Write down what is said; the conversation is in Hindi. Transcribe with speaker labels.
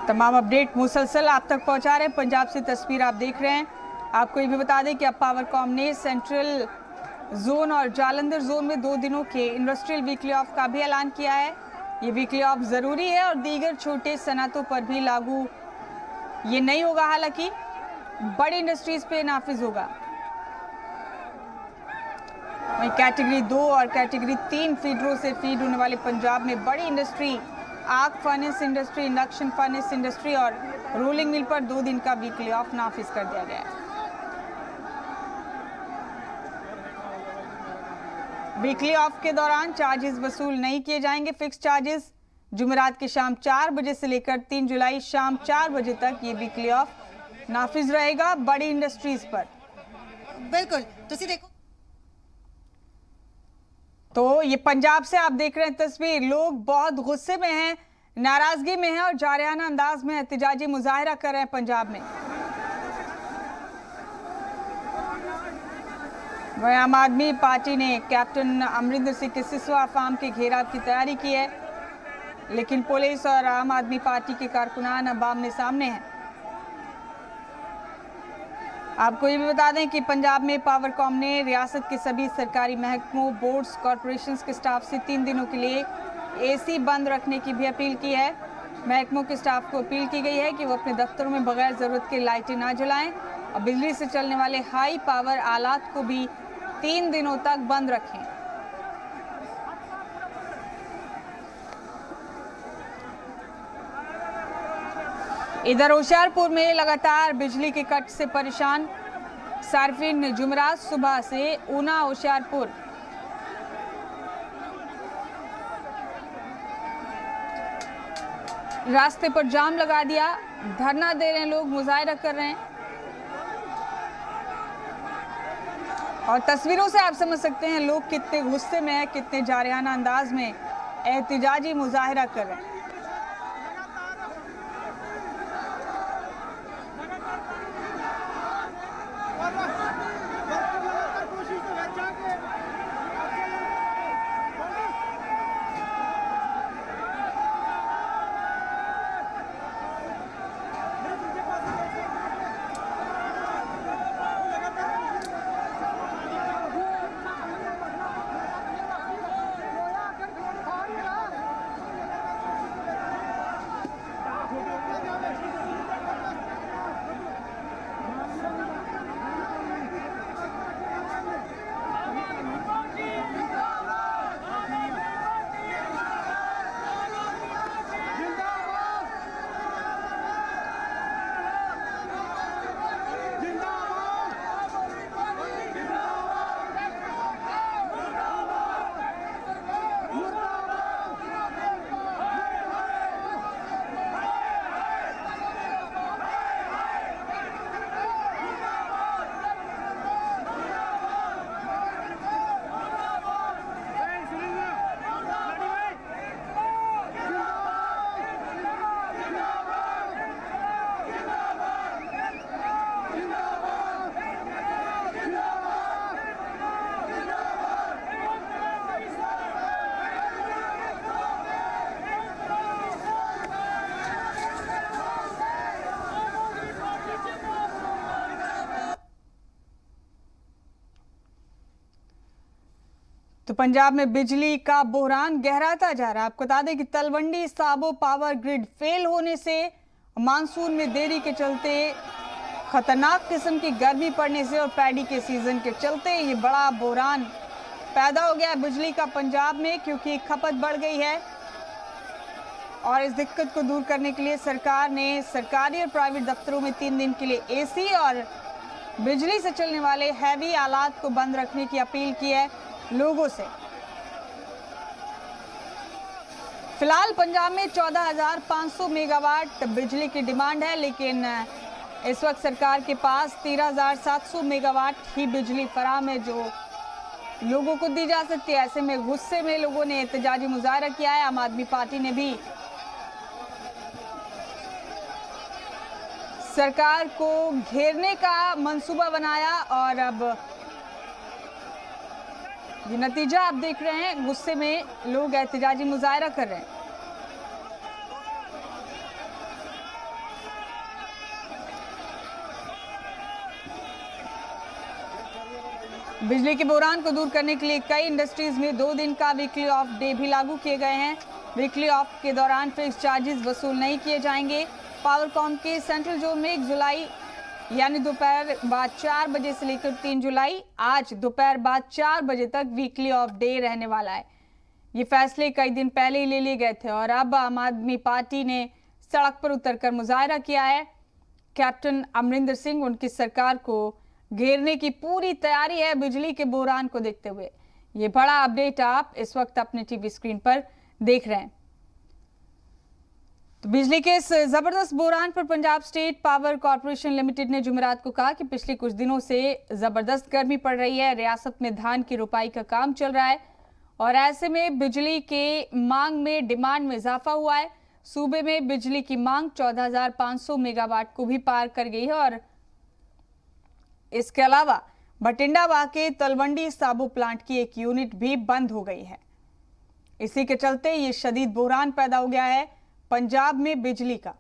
Speaker 1: तमाम अपडेट मुसलसल आप तक पहुंचा रहे हैं। पंजाब से तस्वीर आप देख रहे हैं। आपको ये भी बता दें कि अब पावरकॉम ने सेंट्रल जोन और जालंधर जोन में 2 दिनों के इंडस्ट्रियल वीकली ऑफ का भी ऐलान किया है। ये वीकली ऑफ ज़रूरी है और दीगर छोटे सनतों पर भी लागू ये नहीं होगा, हालांकि बड़ी इंडस्ट्रीज पे नाफिज होगा। वहीं कैटेगरी 2 और कैटेगरी 3 फीडरों से फीड होने वाले पंजाब में बड़ी इंडस्ट्री आग furnace industry, induction furnace industry और रोलिंग मिल पर 2 दिन का वीकली ऑफ नाफिज कर दिया गया है। वीकली ऑफ के दौरान चार्जेस वसूल नहीं किए जाएंगे। फिक्स चार्जेस जुमेरात की शाम 4 बजे से लेकर 3 जुलाई शाम 4 बजे तक ये वीकली ऑफ नाफिज रहेगा बड़ी इंडस्ट्रीज पर।
Speaker 2: बिल्कुल तुसी देखो
Speaker 1: तो ये पंजाब से आप देख रहे हैं तस्वीर। लोग बहुत गुस्से में हैं, नाराजगी में हैं और जारियाना अंदाज में एहतजाजी मुजाहरा कर रहे हैं पंजाब में। वहीं आम आदमी पार्टी ने कैप्टन अमरिंदर सिंह के सिसवा फार्म के घेराव की तैयारी की है, लेकिन पुलिस और आम आदमी पार्टी के कारकुनान अब आमने सामने हैं। आपको ये भी बता दें कि पंजाब में पावरकॉम ने रियासत के सभी सरकारी महकमों, बोर्ड्स, कॉरपोरेशंस के स्टाफ से 3 दिनों के लिए एसी बंद रखने की भी अपील की है। महकमों के स्टाफ को अपील की गई है कि वो अपने दफ्तरों में बगैर ज़रूरत के लाइटें ना जलाएं और बिजली से चलने वाले हाई पावर आलात को भी 3 दिनों तक बंद रखें। इधर होशियारपुर में लगातार बिजली के कट से परेशान सार्फिन जुमेरात सुबह से ऊना होशियारपुर रास्ते पर जाम लगा दिया, धरना दे रहे हैं लोग, मुजाहरा कर रहे हैं। और तस्वीरों से आप समझ सकते हैं लोग कितने गुस्से में हैं, कितने जारियाना अंदाज में एहतजाजी मुजाहरा कर रहे हैं। तो पंजाब में बिजली का बहरान गहराता जा रहा है। आपको बता दें कि Talwandi Sabo power grid fail होने से, मानसून में देरी के चलते, खतरनाक किस्म की गर्मी पड़ने से और पैडी के सीजन के चलते ये बड़ा बहरान पैदा हो गया है बिजली का पंजाब में, क्योंकि खपत बढ़ गई है। और इस दिक्कत को दूर करने के लिए सरकार ने सरकारी और प्राइवेट दफ्तरों में 3 दिन के लिए एसी और बिजली से चलने वाले हैवी आलात को बंद रखने की अपील की है लोगों से। फिलहाल पंजाब में 14,500 मेगावाट बिजली की डिमांड है, लेकिन इस वक्त सरकार के पास 13,700 मेगावाट ही बिजली फराहम है जो लोगों को दी जा सकती है। ऐसे में गुस्से में लोगों ने एहतजाजी मुजाहरा किया है। आम आदमी पार्टी ने भी सरकार को घेरने का मंसूबा बनाया और अब ये नतीजा आप देख रहे हैं। गुस्से में लोग एहतजाजी मुजाहरा कर रहे हैं। बिजली के बहरान को दूर करने के लिए कई इंडस्ट्रीज में 2 दिन का वीकली ऑफ डे भी लागू किए गए हैं। वीकली ऑफ के दौरान फिक्स चार्जेस वसूल नहीं किए जाएंगे। पावरकॉम के सेंट्रल जोन में 1 जुलाई यानी दोपहर बाद 4 बजे से लेकर 3 जुलाई आज दोपहर बाद 4 बजे तक वीकली ऑफ डे रहने वाला है। ये फैसले कई दिन पहले ही ले लिए गए थे और अब आम आदमी पार्टी ने सड़क पर उतरकर मुजाहरा किया है। कैप्टन अमरिंदर सिंह उनकी सरकार को घेरने की पूरी तैयारी है बिजली के बहरान को देखते हुए। ये बड़ा अपडेट आप इस वक्त अपने टीवी स्क्रीन पर देख रहे हैं। तो बिजली के इस जबरदस्त बहरान पर Punjab state power corporation limited ने जुमेरात को कहा कि पिछले कुछ दिनों से जबरदस्त गर्मी पड़ रही है। रियासत में धान की रोपाई का काम चल रहा है और ऐसे में बिजली के मांग में डिमांड में इजाफा हुआ है। सूबे में बिजली की मांग 14,500 मेगावाट को भी पार कर गई है और इसके अलावा बटिंडावा के तलवंडी साबो प्लांट की एक यूनिट भी बंद हो गई है। इसी के चलते ये शदीद बहरान पैदा हो गया है पंजाब में बिजली का।